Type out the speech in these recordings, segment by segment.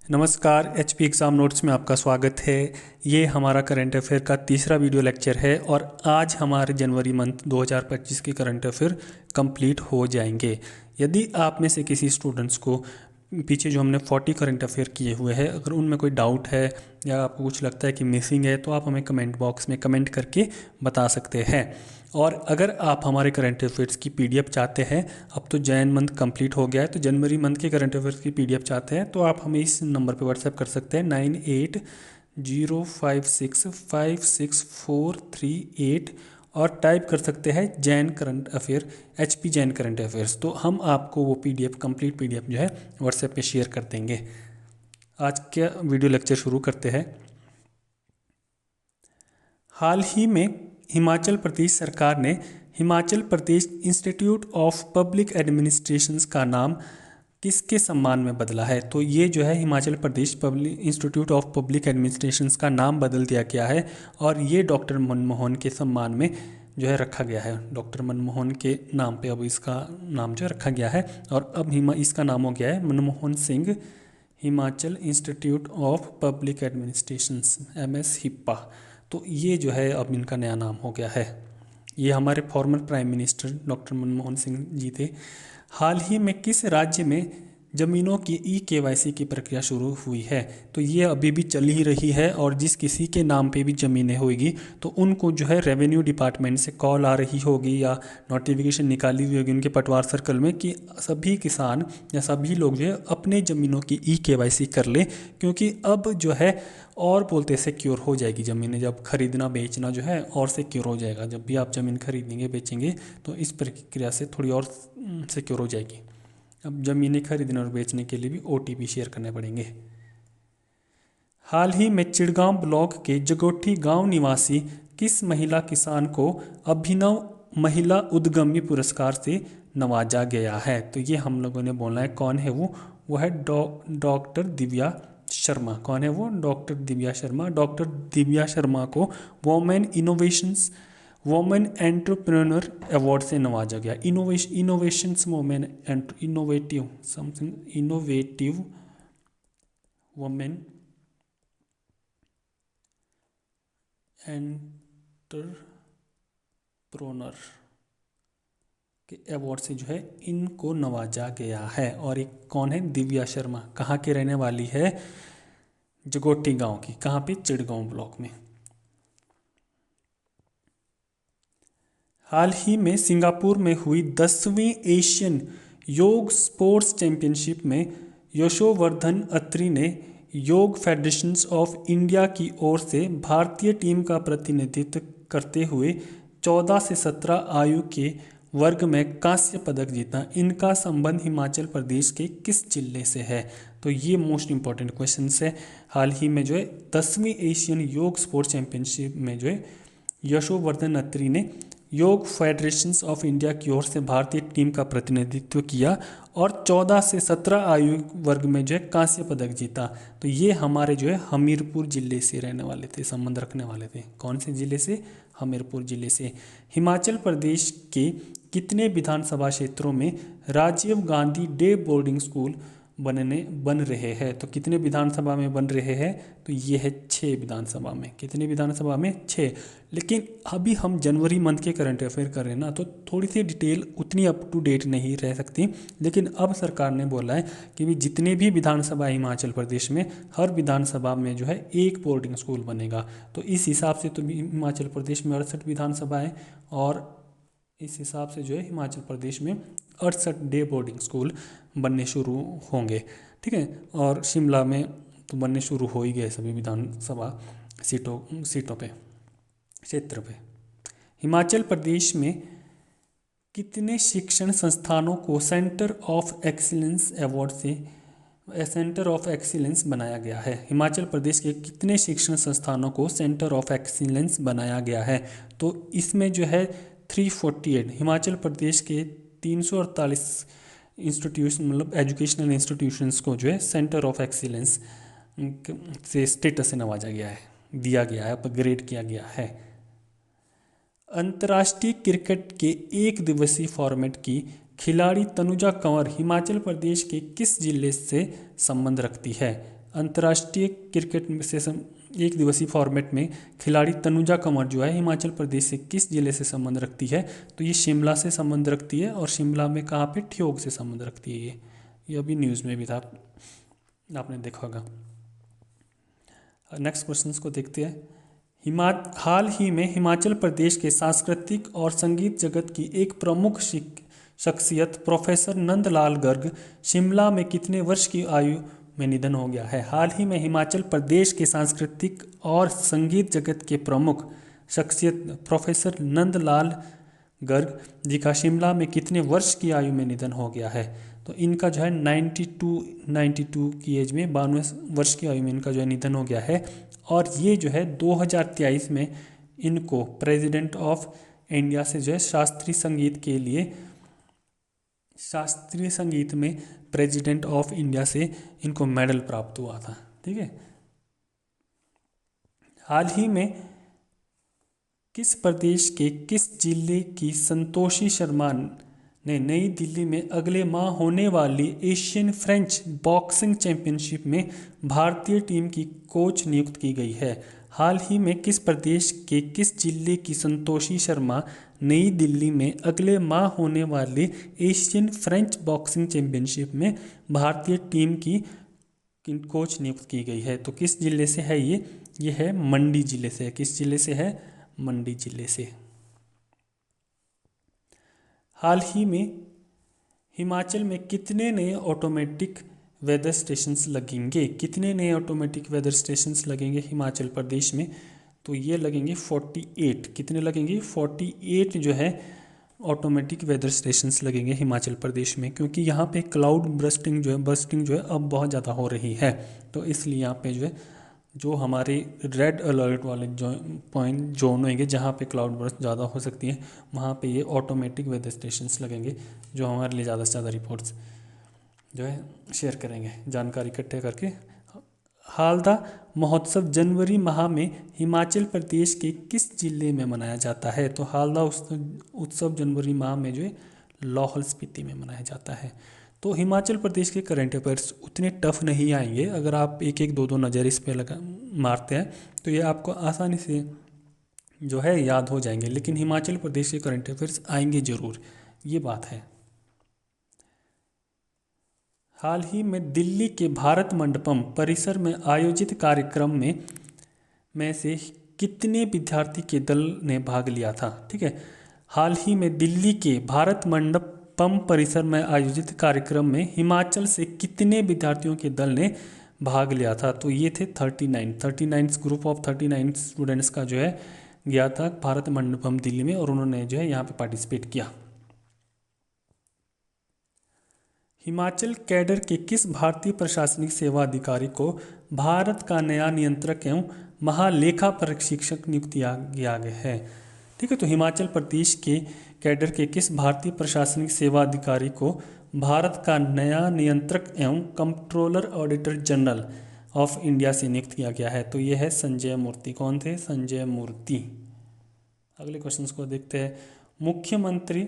नमस्कार, HP exam notes में आपका स्वागत है। ये हमारा करंट अफेयर का तीसरा वीडियो लेक्चर है और आज हमारे जनवरी मंथ 2025 के करंट अफेयर कंप्लीट हो जाएंगे। यदि आप में से किसी स्टूडेंट्स को पीछे जो हमने 40 करंट अफेयर किए हुए हैं, अगर उनमें कोई डाउट है या आपको कुछ लगता है कि मिसिंग है तो आप हमें कमेंट बॉक्स में कमेंट करके बता सकते हैं। और अगर आप हमारे करंट अफेयर्स की पीडीएफ चाहते हैं, अब तो जैन मंथ कंप्लीट हो गया है, तो जनवरी मंथ के करंट अफेयर्स की पीडीएफ चाहते हैं तो आप हमें इस नंबर पे व्हाट्सएप कर सकते हैं 9805656438 और टाइप कर सकते हैं Jain current affair, HP Jain current affairs. तो हम आपको वो पीडीएफ कंप्लीट पीडीएफ जो है व्हाट्सएप पे शेयर कर देंगे। आज का वीडियो लेक्चर शुरू करते हैं। हाल ही में हिमाचल प्रदेश सरकार ने Himachal Pradesh institute of public administrations का नाम किसके सम्मान में बदला है? तो ये जो है Himachal Pradesh public institute of public administrations का नाम बदल दिया गया है और ये डॉक्टर मनमोहन के सम्मान में जो है रखा गया है। डॉक्टर मनमोहन के नाम पे अब इसका नाम जो है रखा गया है और अब इसका नाम हो गया है Manmohan Singh Himachal institute of public administrations, MS HIPA. तो ये जो है अब इनका नया नाम हो गया है। ये हमारे former prime minister doctor Manmohan Singh ji थे। हाल ही में किस राज्य में ज़मीनों की KYC की प्रक्रिया शुरू हुई है? तो ये अभी भी चल ही रही है और जिस किसी के नाम पे भी ज़मीनें होगी तो उनको जो है रेवेन्यू डिपार्टमेंट से कॉल आ रही होगी या नोटिफिकेशन निकाली हुई होगी उनके पटवार सर्कल में कि सभी किसान या सभी लोग जो है अपने ज़मीनों की KYC कर लें, क्योंकि अब जो है और बोलते सिक्योर हो जाएगी ज़मीनें। जब खरीदना बेचना जो है और सिक्योर हो जाएगा, जब भी आप ज़मीन खरीदेंगे बेचेंगे तो इस प्रक्रिया से थोड़ी और सिक्योर हो जाएगी। अब ज़मीनें खरीदने और बेचने के लिए भी OTP शेयर करने पड़ेंगे। हाल ही में चिड़गांव ब्लॉक के जगोठी गांव निवासी किस महिला किसान को अभिनव महिला उद्यमी पुरस्कार से नवाजा गया है? तो ये हम लोगों ने बोलना है कौन है वो है डॉक्टर दिव्या शर्मा। कौन है वो? डॉक्टर दिव्या शर्मा। डॉक्टर दिव्या शर्मा को वोमेन एंटरप्रेन्योर अवार्ड से नवाजा गया। Innovations women innovative women entrepreneur के अवार्ड से जो है इनको नवाजा गया है। और एक कौन है? दिव्या शर्मा। कहाँ के रहने वाली है? जगोटी गांव की। कहाँ पे? चिड़गांव ब्लॉक में। हाल ही में सिंगापुर में हुई 10वीं एशियन योग स्पोर्ट्स चैंपियनशिप में यशोवर्धन अत्री ने योग फेडरेशन ऑफ इंडिया की ओर से भारतीय टीम का प्रतिनिधित्व करते हुए 14 से 17 आयु के वर्ग में कांस्य पदक जीता। इनका संबंध हिमाचल प्रदेश के किस जिले से है? तो ये मोस्ट इंपॉर्टेंट क्वेश्चन है। हाल ही में जो है 10वीं एशियन योग स्पोर्ट्स चैंपियनशिप में जो है यशोवर्धन अत्री ने योग फेडरेशन ऑफ इंडिया की ओर से भारतीय टीम का प्रतिनिधित्व किया और 14 से 17 आयु वर्ग में जो है कांस्य पदक जीता। तो ये हमारे जो है हमीरपुर जिले से रहने वाले थे, संबंध रखने वाले थे। कौन से जिले से? हमीरपुर जिले से। हिमाचल प्रदेश के कितने विधानसभा क्षेत्रों में Rajiv Gandhi day boarding school बन रहे हैं? तो कितने विधानसभा में बन रहे हैं? तो ये है 6 विधानसभा में। कितने विधानसभा में? 6। लेकिन अभी हम जनवरी मंथ के करंट अफेयर कर रहे हैं ना, तो थोड़ी सी डिटेल उतनी अप टू डेट नहीं रह सकती। लेकिन अब सरकार ने बोला है कि भी जितने भी विधानसभा हिमाचल प्रदेश में, हर विधानसभा में जो है एक बोर्डिंग स्कूल बनेगा। तो इस हिसाब से तो हिमाचल प्रदेश में 68 विधानसभा है और इस हिसाब से जो है हिमाचल प्रदेश में 68 डे बोर्डिंग स्कूल बनने शुरू होंगे। ठीक है। और शिमला में तो बनने शुरू हो ही गए सभी विधानसभा सीटों पे, क्षेत्र पे। हिमाचल प्रदेश में कितने शिक्षण संस्थानों को सेंटर ऑफ एक्सीलेंस अवार्ड से सेंटर ऑफ एक्सीलेंस बनाया गया है? हिमाचल प्रदेश के कितने शिक्षण संस्थानों को सेंटर ऑफ एक्सीलेंस बनाया गया है? तो इसमें जो है 348 हिमाचल प्रदेश के 348 इंस्टीट्यूशन, मतलब एजुकेशनल इंस्टीट्यूशंस को जो है सेंटर ऑफ एक्सीलेंस से स्टेटस से नवाजा गया है, दिया गया है, अपग्रेड किया गया है। अंतर्राष्ट्रीय क्रिकेट के एक दिवसीय फॉर्मेट की खिलाड़ी तनुजा कंवर हिमाचल प्रदेश के किस जिले से संबंध रखती है? अंतर्राष्ट्रीय क्रिकेट से एक दिवसीय फॉर्मेट में खिलाड़ी तनुजा कंवर जो है हिमाचल प्रदेश से किस जिले से संबंध रखती है? तो ये शिमला से संबंध रखती है, और शिमला में कहाँ पे? ठियोग से संबंध रखती है। ये अभी न्यूज़ में भी था, आपने देखा होगा। नेक्स्ट क्वेश्चन को देखते हैं। हाल ही में हिमाचल प्रदेश के सांस्कृतिक और संगीत जगत की एक प्रमुख शख्सियत प्रोफेसर नंदलाल गर्ग शिमला में कितने वर्ष की आयु में निधन हो गया है? हाल ही में हिमाचल प्रदेश के सांस्कृतिक और संगीत जगत के प्रमुख शख्सियत प्रोफेसर नंदलाल गर्ग जी का शिमला में कितने वर्ष की आयु में निधन हो गया है? तो इनका जो है 92 की एज में, 92 वर्ष की आयु में इनका जो है निधन हो गया है। और ये जो है 2023 में इनको प्रेसिडेंट ऑफ इंडिया से जो है शास्त्रीय संगीत में प्रेसिडेंट ऑफ इंडिया से इनको मेडल प्राप्त हुआ था। ठीक है। हाल ही में किस प्रदेश के किस जिले की संतोषी शर्मा ने नई दिल्ली में अगले माह होने वाली एशियन फ्रेंच बॉक्सिंग चैंपियनशिप में भारतीय टीम की कोच नियुक्त की गई है? हाल ही में किस प्रदेश के किस जिले की संतोषी शर्मा नई दिल्ली में अगले माह होने वाली एशियन फ्रेंच बॉक्सिंग चैंपियनशिप में भारतीय टीम की कोच नियुक्त की गई है? तो किस जिले से है ये है मंडी जिले से। किस जिले से है? मंडी जिले से। हाल ही में हिमाचल में कितने नए ऑटोमेटिक वेदर स्टेशंस लगेंगे? कितने नए ऑटोमेटिक वेदर स्टेशंस लगेंगे हिमाचल प्रदेश में? तो ये लगेंगे 48। कितने लगेंगे? 48 जो है ऑटोमेटिक वेदर स्टेशंस लगेंगे हिमाचल प्रदेश में, क्योंकि यहाँ पे क्लाउड बर्स्टिंग जो है अब बहुत ज़्यादा हो रही है। तो इसलिए यहाँ पे जो हमारे रेड अलर्ट वाले जोन होंगे जहाँ पे क्लाउड बर्स्ट ज़्यादा हो सकती है, वहाँ पे ये ऑटोमेटिक वेदर स्टेशंस लगेंगे, जो हमारे लिए ज़्यादा से ज़्यादा रिपोर्ट्स जो है शेयर करेंगे, जानकारी इकट्ठे करके। हालदा महोत्सव जनवरी माह में हिमाचल प्रदेश के किस जिले में मनाया जाता है? तो हालदा उत्सव जनवरी माह में जो है लाहौल स्पीति में मनाया जाता है। तो हिमाचल प्रदेश के करंट अफेयर्स उतने टफ नहीं आएंगे, अगर आप एक एक दो दो नज़र इस पर मारते हैं तो ये आपको आसानी से जो है याद हो जाएंगे। लेकिन हिमाचल प्रदेश के करंट अफेयर्स आएंगे ज़रूर, ये बात है। हाल ही में दिल्ली के भारत मंडपम परिसर में आयोजित कार्यक्रम में से कितने विद्यार्थी के दल ने भाग लिया था? ठीक है। हाल ही में दिल्ली के भारत मंडपम परिसर में आयोजित कार्यक्रम में हिमाचल से कितने विद्यार्थियों के दल ने भाग लिया था? तो ये थे 39 ग्रुप ऑफ 39 स्टूडेंट्स का जो है गया था भारत मंडपम दिल्ली में, और उन्होंने जो है यहाँ पे पार्टिसिपेट किया। हिमाचल कैडर के किस भारतीय प्रशासनिक सेवा अधिकारी को भारत का नया नियंत्रक एवं महालेखा परीक्षक नियुक्त किया गया है? ठीक है। तो हिमाचल प्रदेश के कैडर के किस भारतीय प्रशासनिक सेवा अधिकारी को भारत का नया नियंत्रक एवं controller auditor general of India से नियुक्त किया गया है? तो ये है संजय मूर्ति। कौन थे? संजय मूर्ति। अगले क्वेश्चन को देखते हैं। मुख्यमंत्री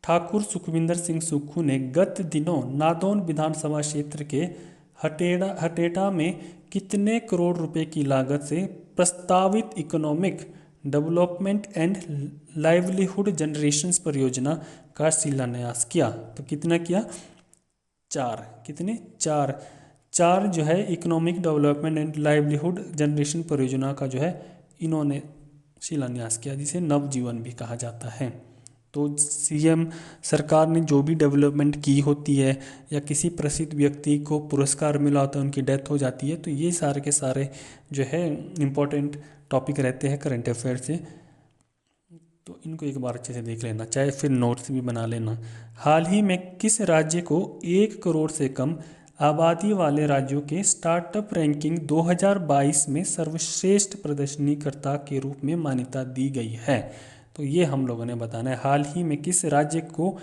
ठाकुर सुखविंदर सिंह सुक्खू ने गत दिनों नादौन विधानसभा क्षेत्र के हटेटा में कितने करोड़ रुपए की लागत से प्रस्तावित economic development and livelihood generation परियोजना का शिलान्यास किया? तो कितना किया? 4। कितने? 4 जो है economic development and livelihood generation परियोजना का जो है इन्होंने शिलान्यास किया, जिसे नवजीवन भी कहा जाता है। तो सीएम सरकार ने जो भी डेवलपमेंट की होती है या किसी प्रसिद्ध व्यक्ति को पुरस्कार मिला होता है, उनकी डेथ हो जाती है, तो ये सारे के सारे जो है इम्पोर्टेंट टॉपिक रहते हैं करंट अफेयर से, तो इनको एक बार अच्छे से देख लेना, चाहे फिर नोट्स भी बना लेना। हाल ही में किस राज्य को 1 करोड़ से कम आबादी वाले राज्यों के स्टार्टअप रैंकिंग 2022 में सर्वश्रेष्ठ प्रदर्शनीकर्ता के रूप में मान्यता दी गई है? तो ये हम लोगों ने बताना है। हाल ही में किस राज्य को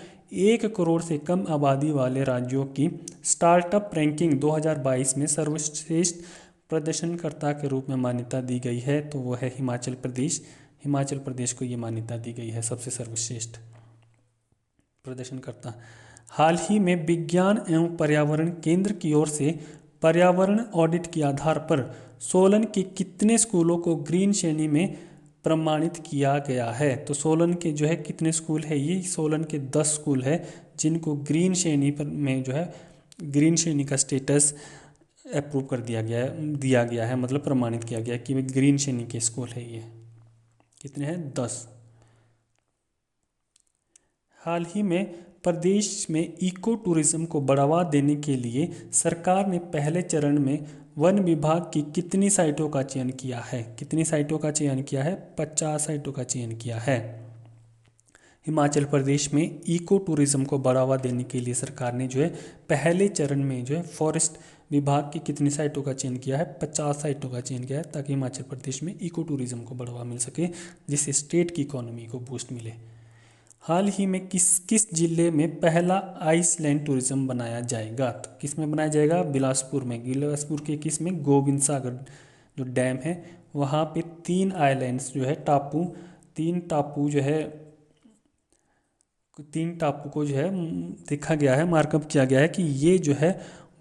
1 करोड़ से कम आबादी वाले राज्यों की स्टार्टअप रैंकिंग 2022 में सर्वश्रेष्ठ प्रदर्शनकर्ता के रूप में मान्यता दी गई है? तो वो है हिमाचल प्रदेश। हिमाचल प्रदेश को ये मान्यता दी गई है सबसे सर्वश्रेष्ठ प्रदर्शनकर्ता। हाल ही में विज्ञान एवं पर्यावरण केंद्र की ओर से पर्यावरण ऑडिट के आधार पर सोलन के कितने स्कूलों को ग्रीन श्रेणी में प्रमाणित किया गया है? तो सोलन के जो है कितने स्कूल है? ये सोलन के 10 स्कूल है जिनको ग्रीन श्रेणी पर में जो है ग्रीन श्रेणी का स्टेटस अप्रूव कर दिया गया है, मतलब प्रमाणित किया गया है कि वे ग्रीन श्रेणी के स्कूल है। ये कितने हैं? 10। हाल ही में प्रदेश में इको टूरिज्म को बढ़ावा देने के लिए सरकार ने पहले चरण में वन विभाग की कितनी साइटों का चयन किया है? कितनी साइटों का चयन किया है? 50 साइटों का चयन किया है। हिमाचल प्रदेश में इको टूरिज्म को बढ़ावा देने के लिए सरकार ने जो है पहले चरण में जो है फॉरेस्ट विभाग की कितनी साइटों का चयन किया है? 50 साइटों का चयन किया है, ताकि हिमाचल प्रदेश में इको टूरिज्म को बढ़ावा मिल सके, जिससे स्टेट की इकोनॉमी को बूस्ट मिले। हाल ही में किस जिले में पहला आइसलैंड टूरिज्म बनाया जाएगा? तो किस में बनाया जाएगा? बिलासपुर में। बिलासपुर के किस में? गोविंद सागर जो डैम है वहाँ पे 3 आइलैंड्स जो है तीन टापू को जो है देखा गया है, मार्कअप किया गया है कि ये जो है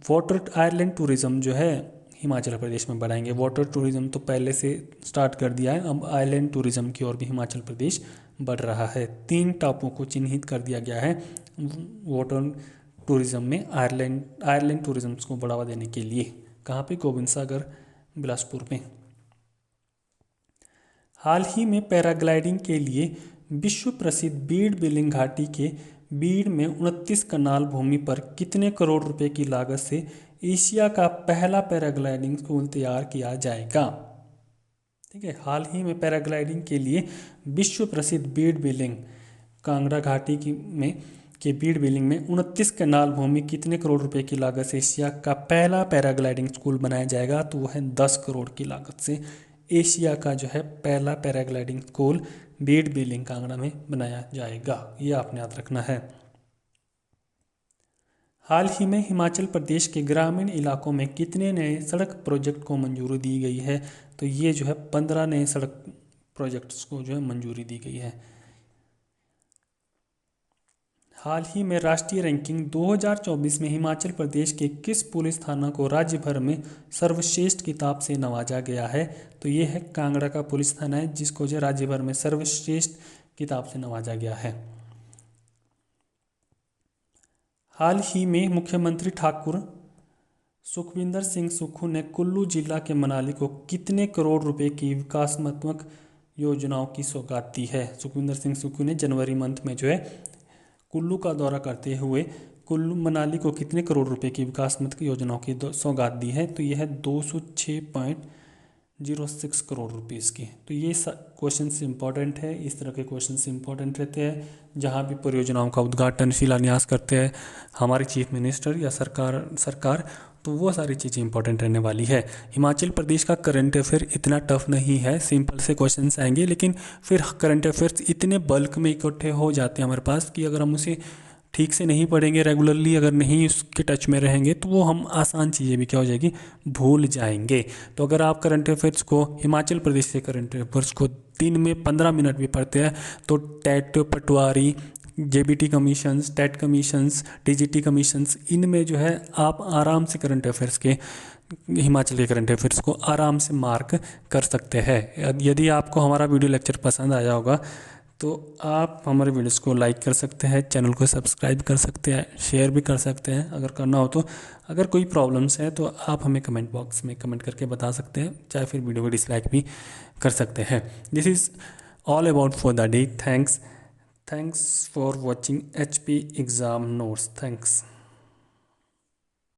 वाटर आइलैंड टूरिज्म जो है हिमाचल प्रदेश में बढ़ाएंगे। वाटर टूरिज्म तो पहले से स्टार्ट कर दिया है, अब आइलैंड टूरिज्म की ओर भी हिमाचल प्रदेश बढ़ रहा है। 3 टापुओं को चिन्हित कर दिया गया है वाटर टूरिज्म में आयरलैंड टूरिज्म को बढ़ावा देने के लिए। कहाँ पे? गोविंद सागर, बिलासपुर में। हाल ही में पैराग्लाइडिंग के लिए विश्व प्रसिद्ध बीड़ बिलिंग घाटी के बीड़ में 29 कनाल भूमि पर कितने करोड़ रुपए की लागत से एशिया का पहला पैराग्लाइडिंग स्कूल तैयार किया जाएगा? ठीक है, हाल ही में पैराग्लाइडिंग के लिए विश्व प्रसिद्ध बीड़ बिलिंग कांगड़ा घाटी के बीड़ बिलिंग में 29 कनाल भूमि कितने करोड़ रुपए की लागत से एशिया का पहला पैराग्लाइडिंग स्कूल बनाया जाएगा? तो वो है 10 करोड़ की लागत से एशिया का जो है पहला पैराग्लाइडिंग स्कूल बीड़ बिलिंग कांगड़ा में बनाया जाएगा। ये आपने याद रखना है। हाल ही में हिमाचल प्रदेश के ग्रामीण इलाकों में कितने नए सड़क प्रोजेक्ट को मंजूरी दी गई है? तो ये जो है 15 नए सड़क प्रोजेक्ट्स को जो है मंजूरी दी गई है। हाल ही में राष्ट्रीय रैंकिंग 2024 में हिमाचल प्रदेश के किस पुलिस थाना को राज्य भर में सर्वश्रेष्ठ खिताब से नवाजा गया है? तो ये है कांगड़ा का पुलिस थाना है, जिसको जो राज्य भर में सर्वश्रेष्ठ खिताब से नवाजा गया है। हाल ही में मुख्यमंत्री ठाकुर सुखविंदर सिंह सुक्खू ने कुल्लू जिला के मनाली को कितने करोड़ रुपए की विकासात्मक योजनाओं की सौगात दी है? सुखविंदर सिंह सुक्खू ने जनवरी मंथ में जो है कुल्लू का दौरा करते हुए कुल्लू मनाली को कितने करोड़ रुपए की विकासात्मक योजनाओं की सौगात दी है? तो यह है 206.06 करोड़ रुपीस की। तो ये क्वेश्चन इंपॉर्टेंट है, इस तरह के क्वेश्चन इंपॉर्टेंट रहते हैं जहाँ भी परियोजनाओं का उद्घाटन शिलान्यास करते हैं हमारे चीफ मिनिस्टर या सरकार, तो वो सारी चीज़ें इंपॉर्टेंट रहने वाली है। हिमाचल प्रदेश का करंट अफेयर इतना टफ नहीं है, सिंपल से क्वेश्चंस आएंगे, लेकिन फिर करंट अफेयर्स इतने बल्क में इकट्ठे हो जाते हैं हमारे पास कि अगर हम उसे ठीक से नहीं पढ़ेंगे, रेगुलरली अगर नहीं उसके टच में रहेंगे, तो वो हम आसान चीज़ें भी क्या हो जाएगी, भूल जाएंगे। तो अगर आप करंट अफेयर्स को, हिमाचल प्रदेश से करंट अफेयर्स को दिन में 15 मिनट भी पढ़ते हैं तो टेट, पटवारी, JBT commissions, TET commissions, TGT commissions, इनमें जो है आप आराम से करंट अफेयर्स के, हिमाचल के करंट अफेयर्स को आराम से मार्क कर सकते हैं। यदि आपको हमारा वीडियो लेक्चर पसंद आया होगा तो आप हमारे वीडियोस को लाइक कर सकते हैं, चैनल को सब्सक्राइब कर सकते हैं, शेयर भी कर सकते हैं अगर करना हो तो। अगर कोई प्रॉब्लम्स है तो आप हमें कमेंट बॉक्स में कमेंट करके बता सकते हैं, चाहे फिर वीडियो को डिसलाइक भी कर सकते हैं। This is all about for the day. Thanks for watching HP exam notes. Thanks.